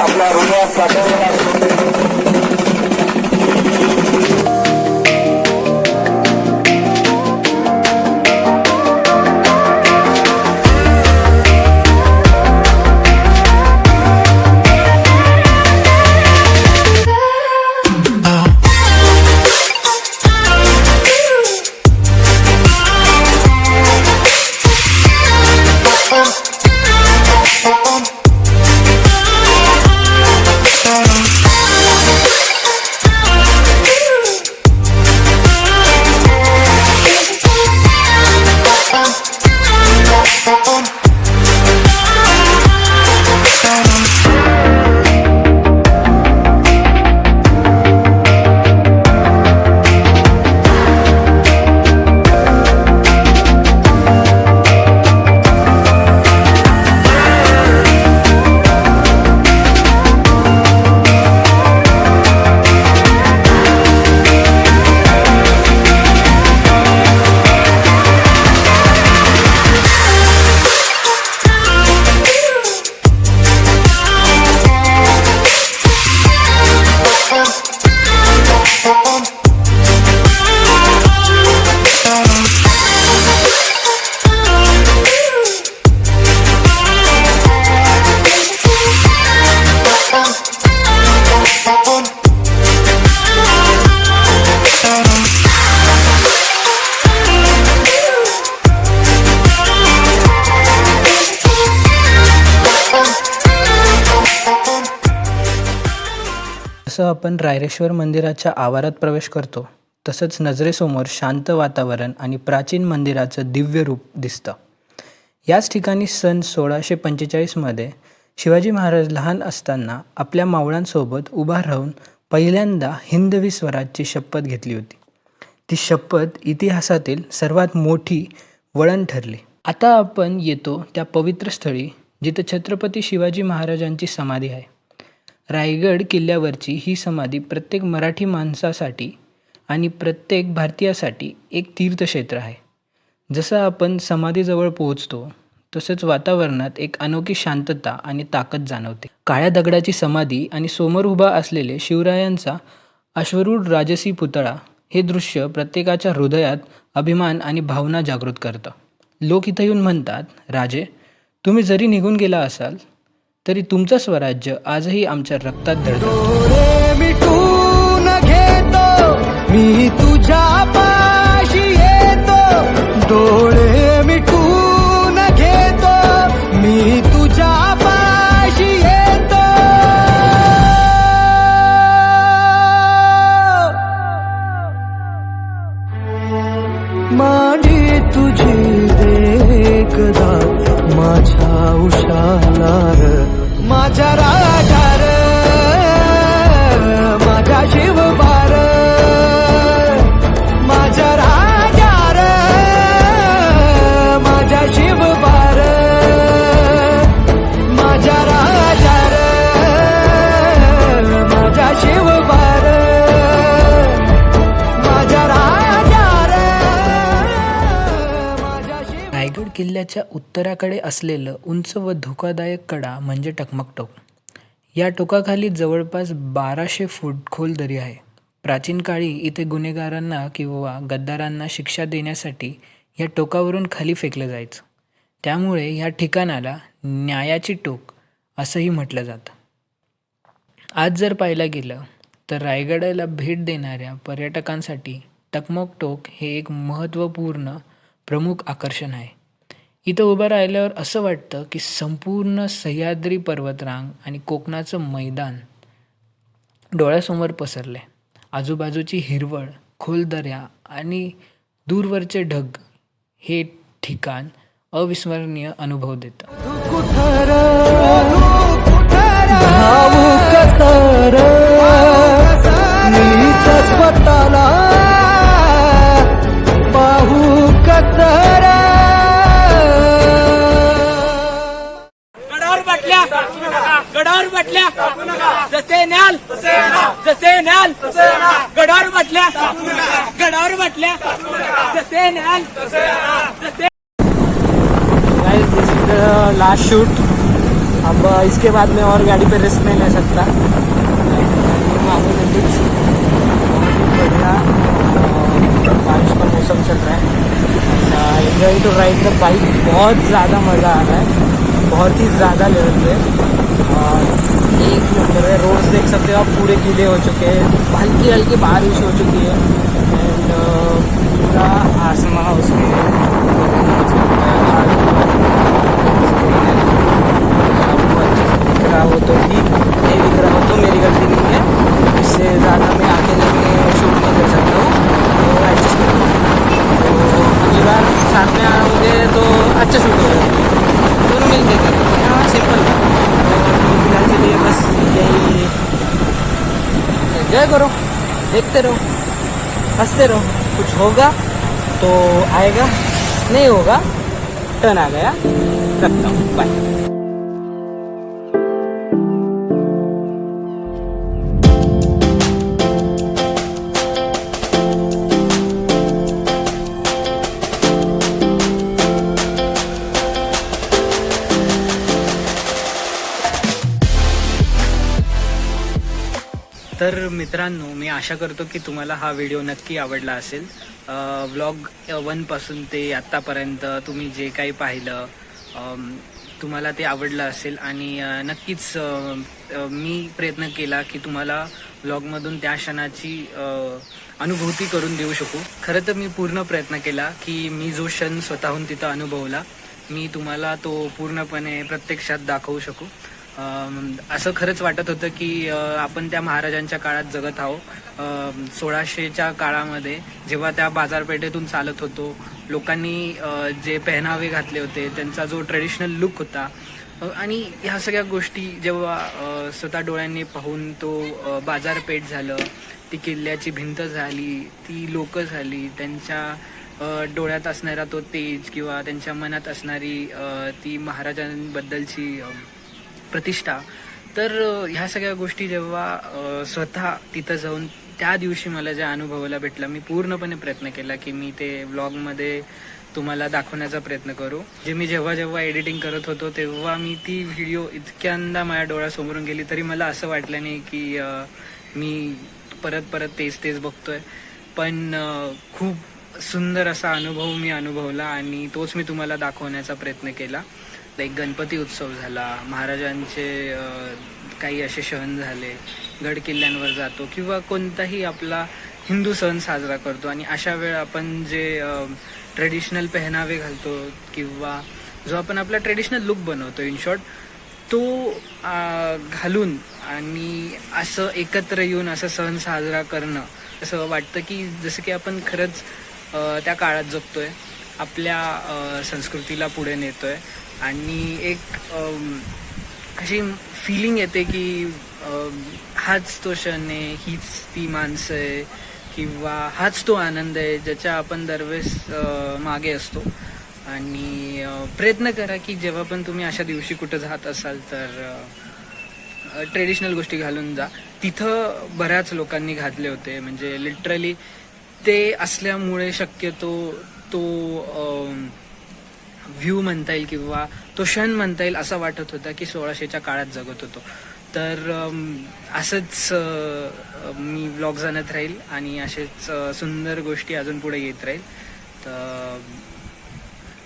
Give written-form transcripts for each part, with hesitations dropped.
आपला हृदयात साठवलेला जसं आपण रायरेश्वर मंदिराच्या आवारात प्रवेश करतो तसंच नजरेसमोर शांत वातावरण आणि प्राचीन मंदिराचं दिव्य रूप दिसतं. याच ठिकाणी सन 1645मध्ये शिवाजी महाराज लहान असताना आपल्या मावळ्यांसोबत उभा राहून पहिल्यांदा हिंदवी स्वराजची शपथ घेतली होती. ती शपथ इतिहासातील सर्वात मोठी वळण ठरली. आता आपण येतो त्या पवित्र स्थळी जिथे छत्रपती शिवाजी महाराजांची समाधी आहे. रायगड किल्ल्यावरची ही समाधी प्रत्येक मराठी माणसासाठी आणि प्रत्येक भारतीयासाठी एक तीर्थक्षेत्र आहे. जसं आपण समाधीजवळ पोहोचतो तसंच वातावरणात एक अनोखी शांतता आणि ताकद जाणवते. काळ्या दगडाची समाधी आणि समोर उभा असलेले शिवरायांचा अश्वारूढ राजसी पुतळा हे दृश्य प्रत्येकाच्या हृदयात अभिमान आणि भावना जागृत करतं. लोक इथं येऊन म्हणतात, राजे तुम्ही जरी निघून गेला असाल तरी तुमचं स्वराज्य आजही आमच्या रक्तात डोळे मिटून घेतो मी तुझ्या पाशी येतो. डोळे मिटून घेतो मी तुझ्या पाशी येतो. मांडी तुझी देखदा माझ्या उशालार माझ्या राजार माझ्या शिवबार माझ्या राजार माझ्या शिवबार माझ्या राजार माझ्या शिवबार माझ्या राजार माझ्या शिव. रायगड किल्ल्याच्या उत्तराकडे असलेलं उंच व धोकादायक कडा म्हणजे टकमक टोक. या टोकाखाली जवळपास 1200 फूट खोल दरी आहे. प्राचीन काळी इथे गुन्हेगारांना किंवा गद्दारांना शिक्षा देण्यासाठी या टोकावरून खाली फेकलं जायचं. त्यामुळे या ठिकाणाला न्यायाची टोक असंही म्हटलं जातं. आज जर पाहायला गेलं तर रायगडाला भेट देणाऱ्या पर्यटकांसाठी टकमक टोक हे एक महत्त्वपूर्ण प्रमुख आकर्षण आहे. इथं उभं राहिल्यावर असं वाटतं की संपूर्ण सह्याद्री पर्वतरांग आणि कोकणाचं मैदान डोळ्यासमोर पसरले. आजूबाजूची हिरवळ, खोल दऱ्या आणि दूरवरचे ढग हे ठिकाण अविस्मरणीय अनुभव देतं. कुठर भावुक सर मीच स्वतःला पाहू कसर गडावर बटल्या जसे न्याल जसे न्याल गडावर बटल्या जसे न्याल जसे. Guys this is the last shoot. अब इसके बाद मैं और गाड़ी पे रिस्क नहीं ले सकता. बढ़िया बारिश का मौसम चल रहा है. Enjoy to ride the bike. बहुत ज़्यादा मज़ा आ रहा है, बहुत ही ज़्यादा लेवल पे. एक नंबर है. रोड्स देख सकते हो आप, पूरे गीले हो चुके हैं, हल्की हल्की बारिश हो चुकी है. एंड पूरा आसमां उसमें हो तो ठीक, नहीं दिख रहा हो तो मेरी गलती नहीं है. इससे ज़्यादा मैं आगे जाके शूट नहीं कर सकता हूँ, तो एडजस्ट कर लो. तो अगली बार साथ में आओगे तो अच्छा शूट होगा, दोनों मिल के करेंगे. हाँ, सिंपल है. तो फिलहाल के लिए बस यही. एंजॉय करो, देखते रहो, हंसते रहो. कुछ होगा तो आएगा, नहीं होगा टर्न आ गया. रखता हूँ, बाय. तर मित्रांनो, मी आशा करतो की तुम्हाला हा व्हिडिओ नक्की आवडला असेल. व्लॉग 1 पासून ते आत्तापर्यंत तुम्ही जे काही पाहिलं तुम्हाला ते आवडलं असेल. आणि नक्कीच मी प्रयत्न केला की तुम्हाला व्लॉगमधून त्या क्षणाची अनुभूती करून देऊ शकू. खरं तर मी पूर्ण प्रयत्न केला की मी जो क्षण स्वतःहून तिथं अनुभवला मी तुम्हाला तो पूर्णपणे प्रत्यक्षात दाखवू शकू. असं खरंच वाटत होतं की आपण त्या महाराजांच्या काळात जगत आहोत. 1600च्या काळामध्ये जेव्हा त्या बाजारपेठेतून चालत होतो, लोकांनी जे पेहनावे घातले होते, त्यांचा जो ट्रेडिशनल लुक होता, आणि ह्या सगळ्या गोष्टी जेव्हा स्वतः डोळ्यांनी पाहून तो बाजारपेठ झालं, ती किल्ल्याची भिंत झाली, ती लोकं झाली, त्यांच्या डोळ्यात असणारा तो तेज किंवा त्यांच्या मनात असणारी ती महाराजांबद्दलची प्रतिष्ठा. तर ह्या सगळ्या गोष्टी जेव्हा स्वतः तिथं जाऊन त्या दिवशी मला ज्या अनुभवाला भेटला, मी पूर्णपणे प्रयत्न केला की मी ते व्लॉगमध्ये तुम्हाला दाखवण्याचा प्रयत्न करू. जे मी जेव्हा एडिटिंग करत होतो तेव्हा मी ती व्हिडिओ इतक्यांदा माझ्या डोळ्यासमोरून गेली तरी मला असं वाटलं नाही की मी परत तेच बघतोय. पण खूप सुंदर असा अनुभव मी अनुभवला आणि तोच मी तुम्हाला दाखवण्याचा प्रयत्न केला. लाईक गणपती उत्सव झाला, महाराजांचे काही असे सण झाले, गड किल्ल्यांवर जातो किंवा कोणताही आपला हिंदू सण साजरा करतो आणि अशा वेळ आपण जे ट्रेडिशनल पेहनावे घालतो किंवा जो आपण आपला ट्रेडिशनल लुक बनवतो, इन शॉर्ट तो घालून आणि असं एकत्र येऊन असं सण साजरा करणं, असं वाटतं की जसं की आपण खरंच त्या काळात जगतोय, आपल्या संस्कृतीला पुढे नेतोय. आणि एक अशी फिलिंग येते की हाच तो क्षण आहे, हीच ती माणसं आहे किंवा हाच तो आनंद आहे ज्याच्या आपण दरवेळेस मागे असतो. आणि प्रयत्न करा की जेव्हा पण तुम्ही अशा दिवशी कुठं जात असाल तर ट्रेडिशनल गोष्टी घालून जा. तिथं बऱ्याच लोकांनी घातले होते, म्हणजे लिटरली ते असल्यामुळे शक्यतो तो व्ह्यू म्हणता येईल किंवा तो क्षण म्हणता येईल असा वाटत होता की 1600च्या काळात जगत होतो. तर असंच मी व्लॉग्स आणत राहील आणि असेच सुंदर गोष्टी अजून पुढे येत राहील. तर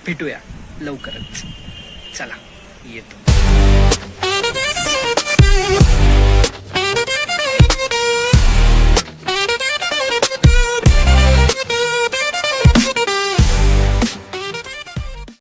भेटूया लवकरच. चला येतो.